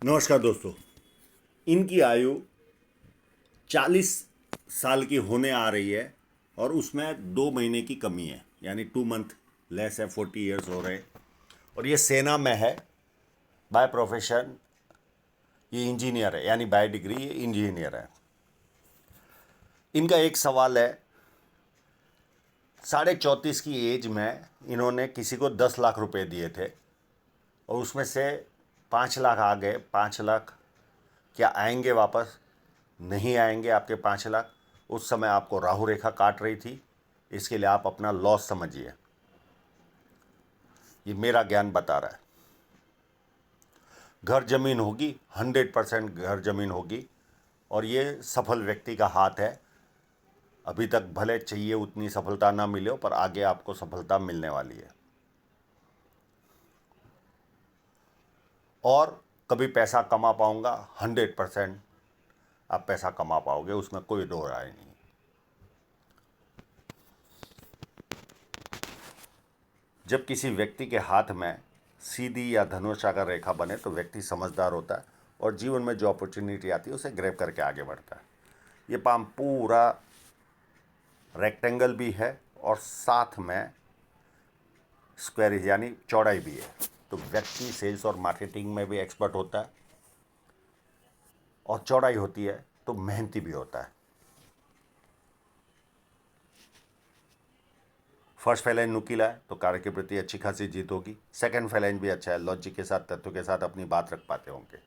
नमस्कार दोस्तों। इनकी आयु 40 साल की होने आ रही है और उसमें 2 महीने की कमी है, यानी 2 मंथ लेस है, 40 ईयर्स हो रहे हैं। और ये सेना में है। बाय प्रोफेशन ये इंजीनियर है, यानी बाय डिग्री ये इंजीनियर है। इनका एक सवाल है, 34.5 की एज में इन्होंने किसी को 10 लाख रुपए दिए थे और उसमें से 5 लाख आ गए। 5 लाख क्या आएंगे वापस? नहीं आएंगे आपके 5 लाख। उस समय आपको राहु रेखा काट रही थी, इसके लिए आप अपना लॉस समझिए। ये मेरा ज्ञान बता रहा है। घर जमीन होगी, 100% घर जमीन होगी और ये सफल व्यक्ति का हाथ है। अभी तक भले चाहिए उतनी सफलता ना मिले हो, पर आगे आपको सफलता मिलने वाली है। और कभी पैसा कमा पाऊंगा, 100% आप पैसा कमा पाओगे, उसमें कोई दो राय नहीं। जब किसी व्यक्ति के हाथ में सीधी या धनुष आकार रेखा बने तो व्यक्ति समझदार होता है और जीवन में जो अपॉर्चुनिटी आती है उसे ग्रैब करके आगे बढ़ता है। ये पाम पूरा रेक्टेंगल भी है और साथ में स्क्वायर यानी चौड़ाई भी है। तो व्यक्ति सेल्स और मार्केटिंग में भी एक्सपर्ट होता है और चौड़ाई होती है तो मेहनती भी होता है। फर्स्ट फैलाइन नुकीला है तो कार्य के प्रति अच्छी खासी जीत होगी। सेकंड फैलाइन भी अच्छा है, लॉजिक के साथ, तथ्यों के साथ अपनी बात रख पाते होंगे।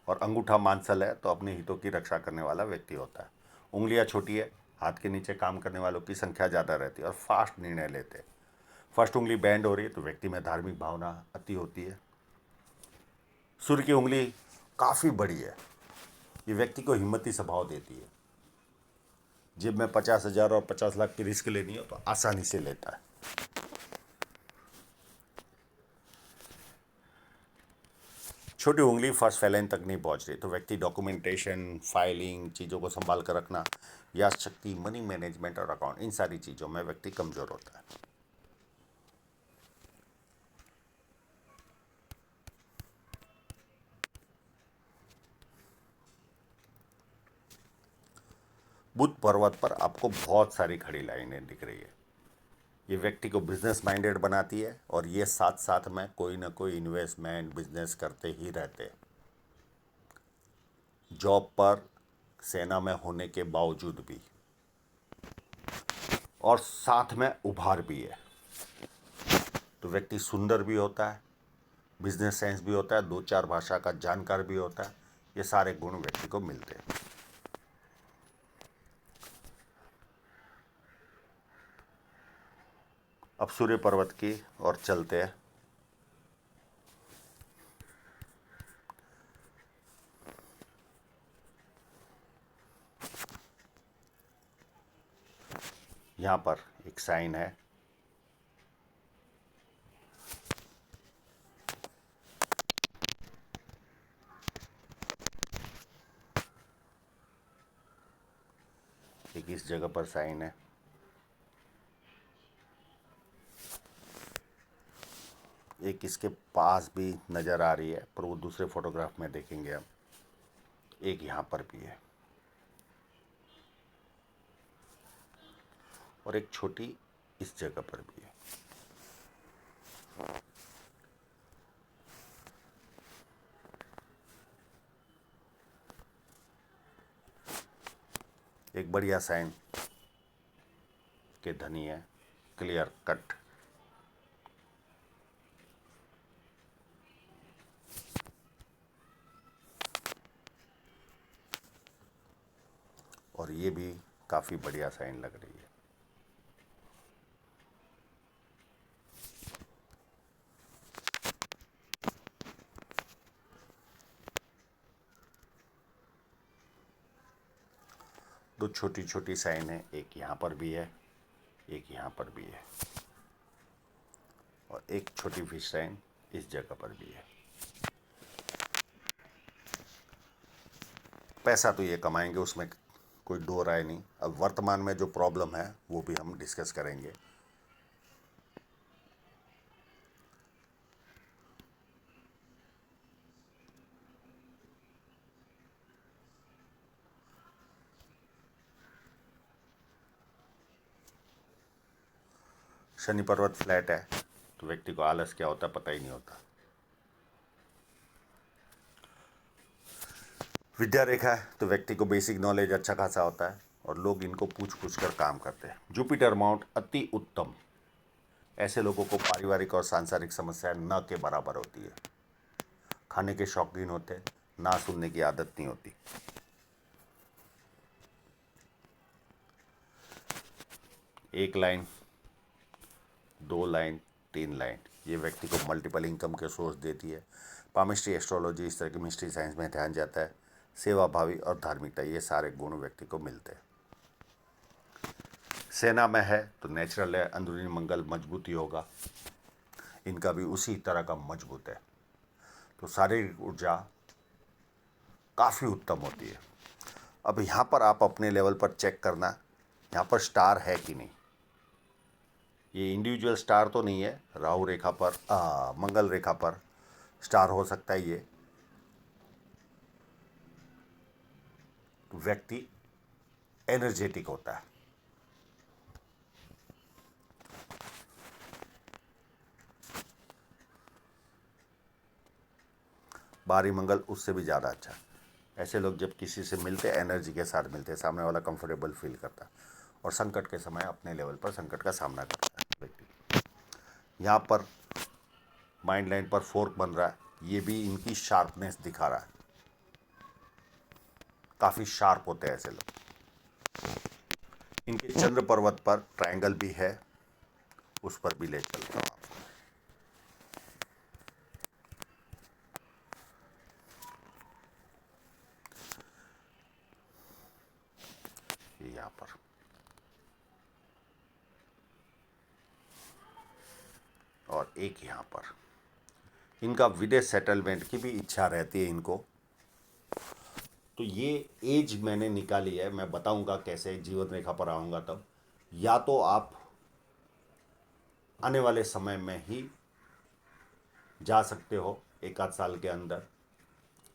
और अंगूठा मांसल है तो अपने हितों की रक्षा करने वाला व्यक्ति होता है। उंगलियां छोटी है, हाथ के नीचे काम करने वालों की संख्या ज़्यादा रहती है और फास्ट निर्णय लेते हैं। फर्स्ट उंगली बैंड हो रही है तो व्यक्ति में धार्मिक भावना अति होती है। सूर्य की उंगली काफ़ी बड़ी है, ये व्यक्ति को हिम्मती स्वभाव देती है। जेब में 50,000 और 50 लाख की रिस्क लेनी हो तो आसानी से लेता है। छोटी उंगली फर्स्ट फैलाइन तक नहीं पहुंच रही तो व्यक्ति डॉक्यूमेंटेशन, फाइलिंग, चीज़ों को संभाल कर रखना, याद शक्ति, मनी मैनेजमेंट और अकाउंट, इन सारी चीज़ों में व्यक्ति कमज़ोर होता है। बुध पर्वत पर आपको बहुत सारी खड़ी लाइनें दिख रही है। ये व्यक्ति को बिजनेस माइंडेड बनाती है और ये साथ साथ में कोई ना कोई इन्वेस्टमेंट बिजनेस करते ही रहते हैं। जॉब पर, सेना में होने के बावजूद भी, और साथ में उभार भी है। तो व्यक्ति सुंदर भी होता है, बिजनेस सेंस भी होता है, 2-4 भाषा का जानकार भी होता है। ये सारे गुण व्यक्ति को मिलते हैं। अब सूर्य पर्वत की ओर चलते हैं। यहाँ पर एक साइन है, एक इस जगह पर साइन है, एक इसके पास भी नज़र आ रही है पर वो दूसरे फोटोग्राफ में देखेंगे हम। एक यहाँ पर भी है और एक छोटी इस जगह पर भी है। एक बढ़िया साइन के धनी है, क्लियर कट। और ये भी काफ़ी बढ़िया साइन लग रही है। दो छोटी छोटी साइन है, एक यहाँ पर भी है, एक यहाँ पर भी है और एक छोटी फिश साइन इस जगह पर भी है। पैसा तो ये कमाएंगे, उसमें कोई दो राय नहीं। अब वर्तमान में जो प्रॉब्लम है वो भी हम डिस्कस करेंगे। शनि पर्वत फ्लैट है तो व्यक्ति को आलस क्या होता है पता ही नहीं होता। विद्या रेखा है तो व्यक्ति को बेसिक नॉलेज अच्छा खासा होता है और लोग इनको पूछ पूछ कर काम करते हैं। जुपिटर माउंट अति उत्तम, ऐसे लोगों को पारिवारिक और सांसारिक समस्याएं न के बराबर होती है। खाने के शौकीन होते हैं, ना सुनने की आदत नहीं होती। एक लाइन, 2 लाइन, 3 लाइन, ये व्यक्ति को मल्टीपल इनकम के सोर्स देती है। पामिस्ट्री, एस्ट्रोलॉजी, इस तरह की मिस्ट्री साइंस में ध्यान जाता है। सेवा भावी और धार्मिकता, ये सारे गुण व्यक्ति को मिलते हैं। सेना में है तो नेचुरल है, अंदरूनी मंगल मजबूती होगा, इनका भी उसी तरह का मजबूत है। तो शारीरिक ऊर्जा काफ़ी उत्तम होती है। अब यहाँ पर आप अपने लेवल पर चेक करना, यहाँ पर स्टार है कि नहीं। ये इंडिविजुअल स्टार तो नहीं है, राहु रेखा पर मंगल रेखा पर स्टार हो सकता है। ये व्यक्ति एनर्जेटिक होता है। बाहरी मंगल उससे भी ज़्यादा अच्छा। ऐसे लोग जब किसी से मिलते हैं एनर्जी के साथ मिलते हैं, सामने वाला कंफर्टेबल फील करता है और संकट के समय अपने लेवल पर संकट का सामना करता है व्यक्ति। यहाँ पर माइंड लाइन पर फोर्क बन रहा है, ये भी इनकी शार्पनेस दिखा रहा है। काफ़ी शार्प होते हैं ऐसे लोग। इनके चंद्र पर्वत पर ट्रायंगल भी है, उस पर भी ले चलता हूँ आपको। ये यहाँ पर और एक यहाँ पर, इनका विदेश सेटलमेंट की भी इच्छा रहती है इनको। तो ये एज मैंने निकाली है, मैं बताऊंगा कैसे जीवन रेखा पर आऊँगा तब। या तो आप आने वाले समय में ही जा सकते हो, 1 आध साल के अंदर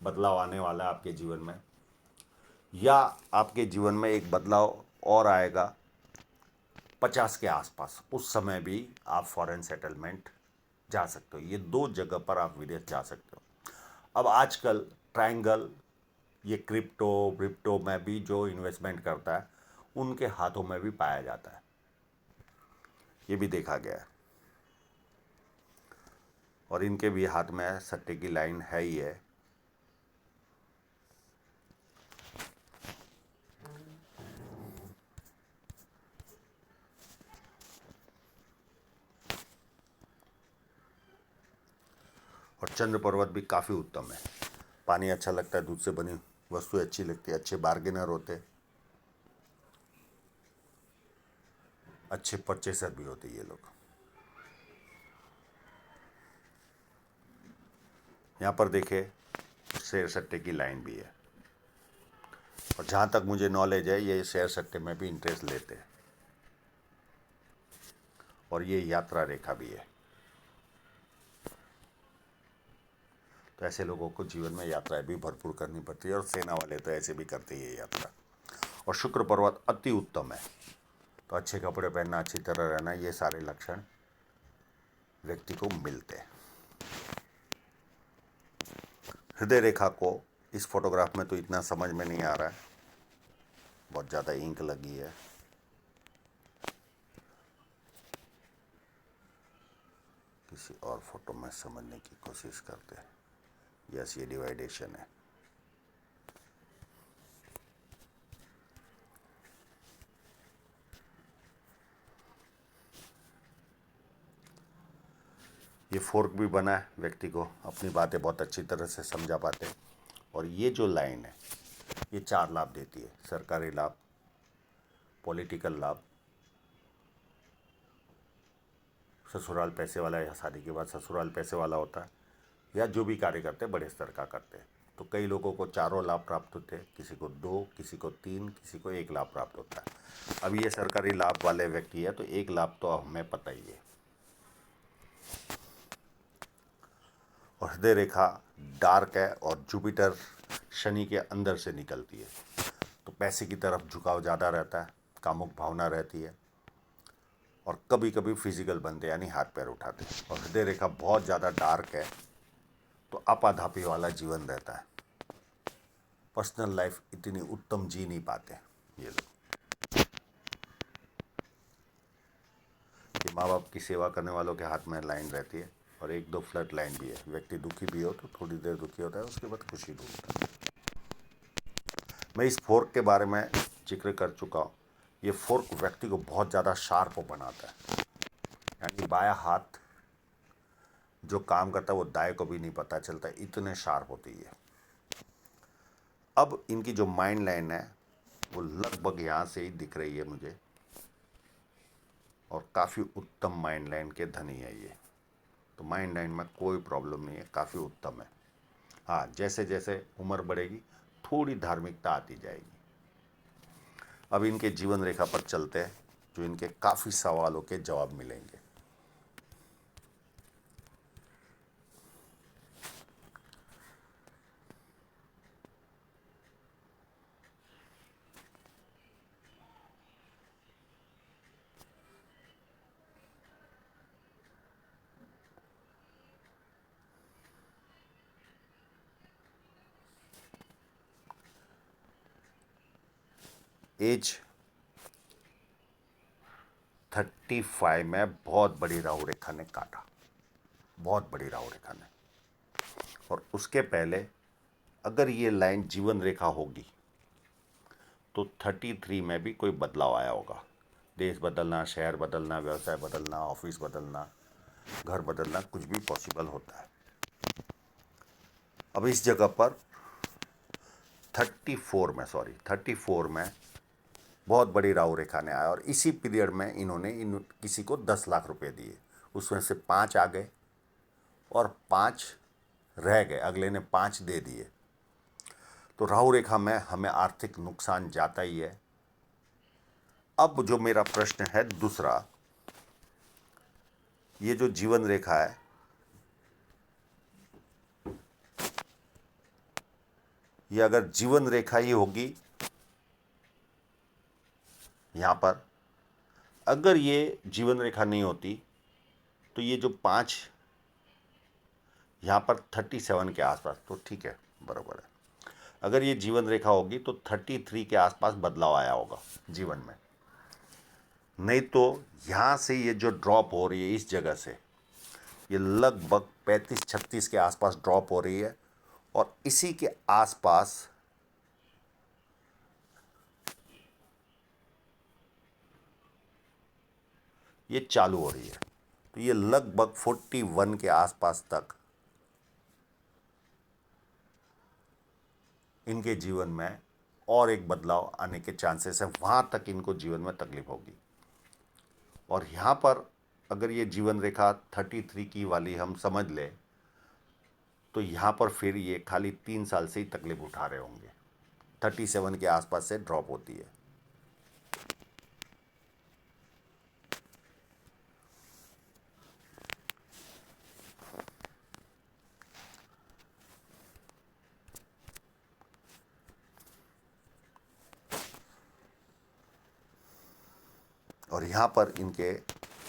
बदलाव आने वाला है आपके जीवन में, या आपके जीवन में एक बदलाव और आएगा 50 के आसपास, उस समय भी आप फॉरेन सेटलमेंट जा सकते हो। ये 2 जगह पर आप विदेश जा सकते हो। अब आजकल ट्रायंगल, ये क्रिप्टो में भी जो इन्वेस्टमेंट करता है उनके हाथों में भी पाया जाता है, ये भी देखा गया है। और इनके भी हाथ में सट्टे की लाइन है ही है। और चंद्र पर्वत भी काफ़ी उत्तम है। पानी अच्छा लगता है, दूध से बनी वस्तु अच्छी लगती है, अच्छे बार्गेनर होते हैं, अच्छे परचेसर भी होते ये लोग। यहाँ पर देखे शेयर सट्टे की लाइन भी है। और जहाँ तक मुझे नॉलेज है ये शेयर सट्टे में भी इंटरेस्ट लेते हैं। और ये यात्रा रेखा भी है। तो ऐसे लोगों को जीवन में यात्राएं भी भरपूर करनी पड़ती है और सेना वाले तो ऐसे भी करते ही है यात्रा। और शुक्र पर्वत अति उत्तम है, तो अच्छे कपड़े पहनना, अच्छी तरह रहना, ये सारे लक्षण व्यक्ति को मिलते हैं। हृदय रेखा को इस फोटोग्राफ में तो इतना समझ में नहीं आ रहा है, बहुत ज़्यादा इंक लगी है। किसी और फोटो में समझने की कोशिश करते हैं। यस, ये डिवाइडेशन है। ये फोर्क भी बना है, व्यक्ति को अपनी बातें बहुत अच्छी तरह से समझा पाते हैं। और ये जो लाइन है ये 4 लाभ देती है: सरकारी लाभ, पॉलिटिकल लाभ, ससुराल पैसे वाला, या शादी के बाद ससुराल पैसे वाला होता है, या जो भी कार्य करते हैं बड़े स्तर का करते हैं। तो कई लोगों को 4 लाभ प्राप्त होते हैं, किसी को 2, किसी को 3, किसी को 1 लाभ प्राप्त होता है। अब ये सरकारी लाभ वाले व्यक्ति है तो 1 लाभ तो हमें पता ही है। और हृदय रेखा डार्क है और जुपिटर शनि के अंदर से निकलती है, तो पैसे की तरफ झुकाव ज़्यादा रहता है, कामुक भावना रहती है और कभी कभी फिजिकल बनते यानी हाथ पैर उठाते। और हृदय रेखा बहुत ज़्यादा डार्क है तो आपाधापी वाला जीवन रहता है। पर्सनल लाइफ इतनी उत्तम जी नहीं पाते ये लोग। कि माँ बाप की सेवा करने वालों के हाथ में लाइन रहती है और एक दो फ्लड लाइन भी है। व्यक्ति दुखी भी हो तो थोड़ी देर दुखी होता है, उसके बाद खुशी ढूंढता है। मैं इस फोर्क के बारे में जिक्र कर चुका हूँ। ये फोर्क व्यक्ति को बहुत ज़्यादा शार्प बनाता है, यानी बायां हाथ जो काम करता है वो दाएं को भी नहीं पता चलता, इतने शार्प होती है। अब इनकी जो माइंड लाइन है वो लगभग यहाँ से ही दिख रही है मुझे, और काफ़ी उत्तम माइंड लाइन के धनी है ये। तो माइंड लाइन में कोई प्रॉब्लम नहीं है, काफ़ी उत्तम है। हाँ, जैसे जैसे उम्र बढ़ेगी थोड़ी धार्मिकता आती जाएगी। अब इनके जीवन रेखा पर चलते हैं, जो इनके काफ़ी सवालों के जवाब मिलेंगे। एज 35 में बहुत बड़ी राहु रेखा ने काटा, बहुत बड़ी राहु रेखा ने। और उसके पहले अगर ये लाइन जीवन रेखा होगी तो 33 में भी कोई बदलाव आया होगा। देश बदलना, शहर बदलना, व्यवसाय बदलना, ऑफिस बदलना, घर बदलना, कुछ भी पॉसिबल होता है। अब इस जगह पर 34 में बहुत बड़ी राहु रेखा ने आया और इसी पीरियड में इन्होंने किसी को 10 लाख रुपए दिए। उसमें से 5 आ गए और 5 रह गए, अगले ने 5 दे दिए। तो राहु रेखा में हमें आर्थिक नुकसान जाता ही है। अब जो मेरा प्रश्न है दूसरा, ये जो जीवन रेखा है ये अगर जीवन रेखा ही होगी यहां पर, अगर ये जीवन रेखा नहीं होती तो ये जो 5 यहां पर 37 के आसपास, तो ठीक है, बराबर है। अगर ये जीवन रेखा होगी तो 33 के आसपास बदलाव आया होगा जीवन में। नहीं तो यहां से ये जो ड्रॉप हो रही है इस जगह से, ये लगभग 35-36 के आसपास ड्रॉप हो रही है और इसी के आसपास ये चालू हो रही है। तो ये लगभग 41 के आसपास तक इनके जीवन में और एक बदलाव आने के चांसेस है। वहां तक इनको जीवन में तकलीफ होगी। और यहां पर अगर ये जीवन रेखा 33 की वाली हम समझ ले तो यहां पर फिर ये खाली 3 साल से ही तकलीफ उठा रहे होंगे। 37 के आसपास से ड्रॉप होती है। और यहाँ पर इनके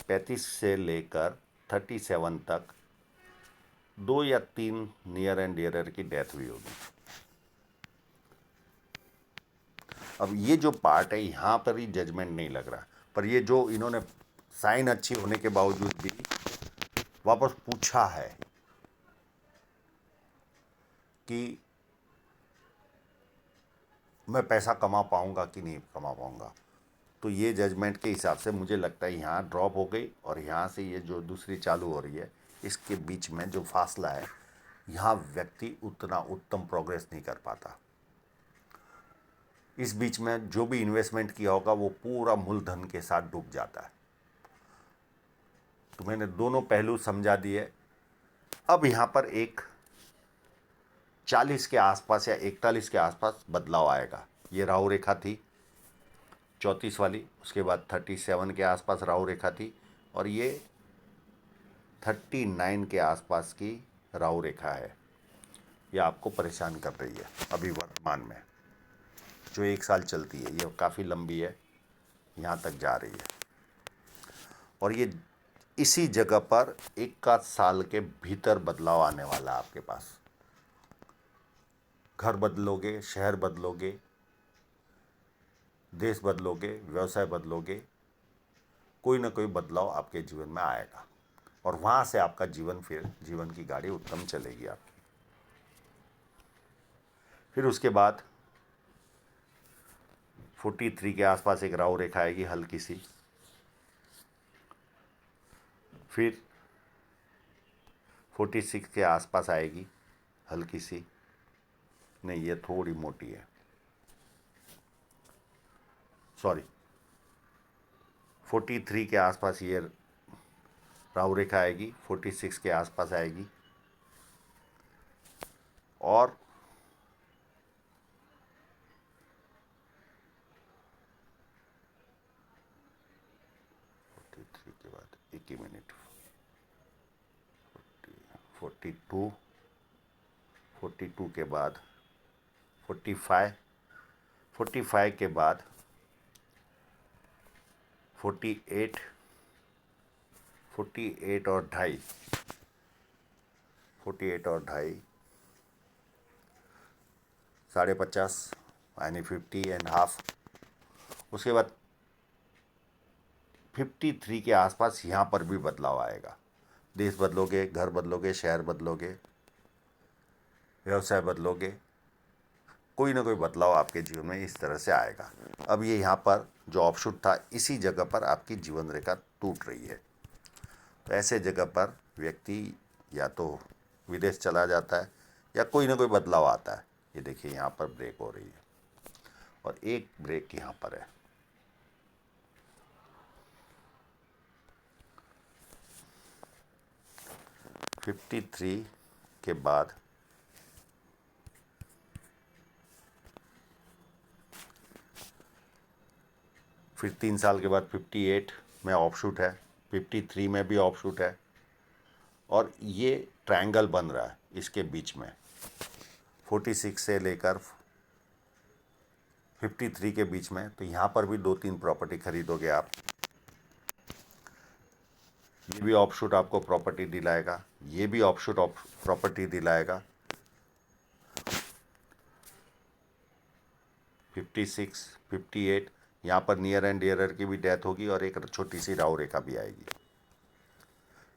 35 से लेकर 37 तक 2 या 3 नियर एंड डियरर की डेथ हुई होगी। अब ये जो पार्ट है यहाँ पर ही जजमेंट नहीं लग रहा, पर ये जो इन्होंने साइन अच्छी होने के बावजूद भी वापस पूछा है कि मैं पैसा कमा पाऊंगा कि नहीं कमा पाऊंगा, तो ये जजमेंट के हिसाब से मुझे लगता है यहाँ ड्रॉप हो गई और यहाँ से ये जो दूसरी चालू हो रही है इसके बीच में जो फासला है, यहाँ व्यक्ति उतना उत्तम प्रोग्रेस नहीं कर पाता। इस बीच में जो भी इन्वेस्टमेंट किया होगा वो पूरा मूलधन के साथ डूब जाता है। तो मैंने दोनों पहलू समझा दिए। अब यहाँ पर एक 40 के आसपास या 41 के आसपास बदलाव आएगा। ये राहु रेखा थी 34 वाली, उसके बाद 37 के आसपास राहु रेखा थी और ये 39 के आसपास की राहु रेखा है। ये आपको परेशान कर रही है अभी वर्तमान में, जो 1 साल चलती है। ये काफ़ी लंबी है, यहाँ तक जा रही है। और ये इसी जगह पर 1 साल के भीतर बदलाव आने वाला है आपके पास। घर बदलोगे, शहर बदलोगे, देश बदलोगे, व्यवसाय बदलोगे, कोई ना कोई बदलाव आपके जीवन में आएगा और वहाँ से आपका जीवन, फिर जीवन की गाड़ी उत्तम चलेगी आपकी। फिर उसके बाद 43 के आसपास एक राहु रेखा आएगी हल्की सी। फिर 46 के आसपास आएगी हल्की सी, नहीं ये थोड़ी मोटी है, सॉरी 43 के आसपास ये राहु रेखा आएगी, 46 के आसपास आएगी और के बाद 1 मिनट 42 42 के बाद 45 के बाद 48 48 और 2.5 48 और 2.5 50.5 यानी 50.5। उसके बाद 53 के आसपास यहाँ पर भी बदलाव आएगा। देश बदलोगे, घर बदलोगे, शहर बदलोगे, व्यवसाय बदलोगे, कोई ना कोई बदलाव आपके जीवन में इस तरह से आएगा। अब ये यहाँ पर जो ऑफशूट था, इसी जगह पर आपकी जीवन रेखा टूट रही है। तो ऐसे जगह पर व्यक्ति या तो विदेश चला जाता है या कोई ना कोई बदलाव आता है। ये देखिए यहाँ पर ब्रेक हो रही है और एक ब्रेक यहाँ पर है। फिफ्टी थ्री के बाद फिर 3 साल के बाद 58 में ऑफशूट है, 53 में भी ऑफशूट है और ये ट्रायंगल बन रहा है इसके बीच में 46 से लेकर 53 के बीच में। तो यहाँ पर भी 2-3 प्रॉपर्टी खरीदोगे आप। ये भी ऑफशूट आपको प्रॉपर्टी दिलाएगा, ये भी ऑफशूट प्रॉपर्टी दिलाएगा। 56, 58 यहाँ पर नियर एंड डियरर की भी डेथ होगी और एक छोटी सी राहु रेखा भी आएगी।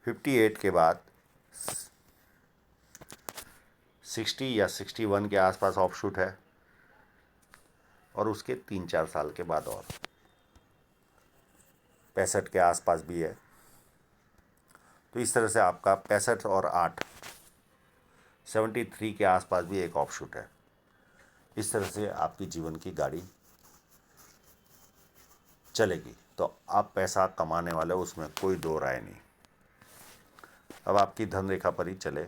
58 के बाद 60 या 61 के आसपास ऑफशूट है और उसके 3-4 साल के बाद और 65 के आसपास भी है। तो इस तरह से आपका 65 और 8 73 के आसपास भी एक ऑफशूट है। इस तरह से आपकी जीवन की गाड़ी चलेगी। तो आप पैसा कमाने वाले, उसमें कोई दो राय नहीं। अब आपकी धन रेखा पर ही चले।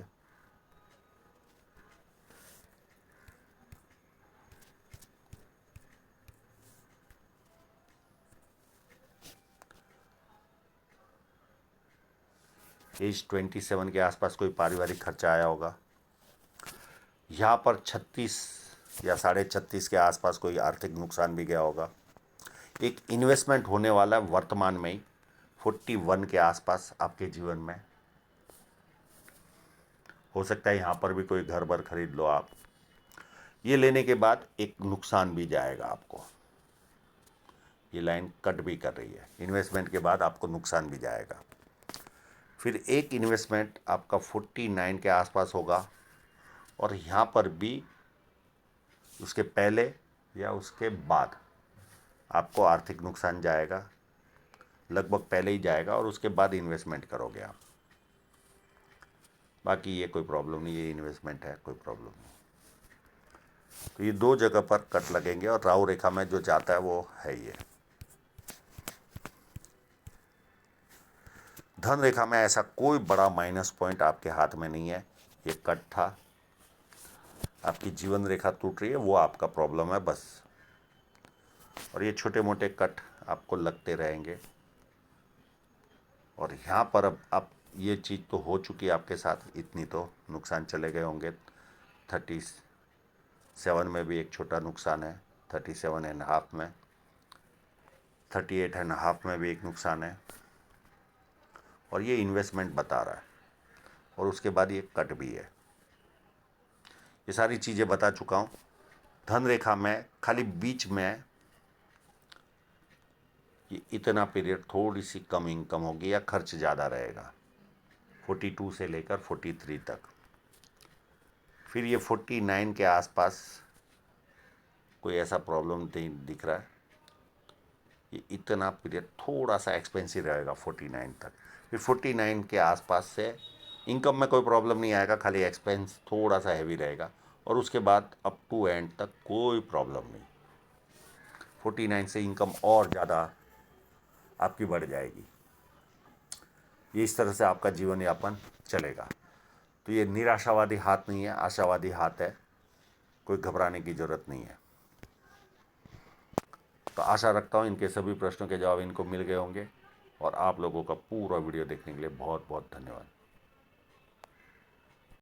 एज 27 के आसपास कोई पारिवारिक खर्चा आया होगा। यहाँ पर 36 या 36.5 के आसपास कोई आर्थिक नुकसान भी गया होगा। एक इन्वेस्टमेंट होने वाला है वर्तमान में ही 41 के आसपास आपके जीवन में। हो सकता है यहाँ पर भी कोई घर बर खरीद लो आप। ये लेने के बाद एक नुकसान भी जाएगा आपको। ये लाइन कट भी कर रही है। इन्वेस्टमेंट के बाद आपको नुकसान भी जाएगा। फिर एक इन्वेस्टमेंट आपका 49 के आसपास होगा और यहाँ पर भी उसके पहले या उसके बाद आपको आर्थिक नुकसान जाएगा। लगभग पहले ही जाएगा और उसके बाद इन्वेस्टमेंट करोगे आप। बाकी ये कोई प्रॉब्लम नहीं, ये इन्वेस्टमेंट है, कोई प्रॉब्लम नहीं। तो ये 2 जगह पर कट लगेंगे और राहु रेखा में जो जाता है वो है ये। धन रेखा में ऐसा कोई बड़ा माइनस पॉइंट आपके हाथ में नहीं है। ये कट था, आपकी जीवन रेखा टूट रही है, वो आपका प्रॉब्लम है बस। और ये छोटे मोटे कट आपको लगते रहेंगे। और यहाँ पर अब ये चीज़ तो हो चुकी है आपके साथ, इतनी तो नुकसान चले गए होंगे। 37 में भी एक छोटा नुकसान है, 37.5 में, 38.5 में भी एक नुकसान है। और ये इन्वेस्टमेंट बता रहा है, और उसके बाद ये कट भी है। ये सारी चीज़ें बता चुका हूँ। धन रेखा में खाली बीच में ये इतना पीरियड थोड़ी सी कम इनकम होगी या खर्च ज़्यादा रहेगा, 42 से लेकर 43 तक। फिर ये 49 के आसपास कोई ऐसा प्रॉब्लम नहीं दिख रहा है। ये इतना पीरियड थोड़ा सा एक्सपेंसिव रहेगा 49 तक। फिर 49 के आसपास से इनकम में कोई प्रॉब्लम नहीं आएगा, खाली एक्सपेंस थोड़ा सा हैवी रहेगा, और उसके बाद अप टू एंड तक कोई प्रॉब्लम नहीं। 49 से इनकम और ज़्यादा आपकी बढ़ जाएगी। ये इस तरह से आपका जीवन यापन चलेगा। तो ये निराशावादी हाथ नहीं है, आशावादी हाथ है। कोई घबराने की ज़रूरत नहीं है। तो आशा रखता हूँ इनके सभी प्रश्नों के जवाब इनको मिल गए होंगे, और आप लोगों का पूरा वीडियो देखने के लिए बहुत बहुत धन्यवाद।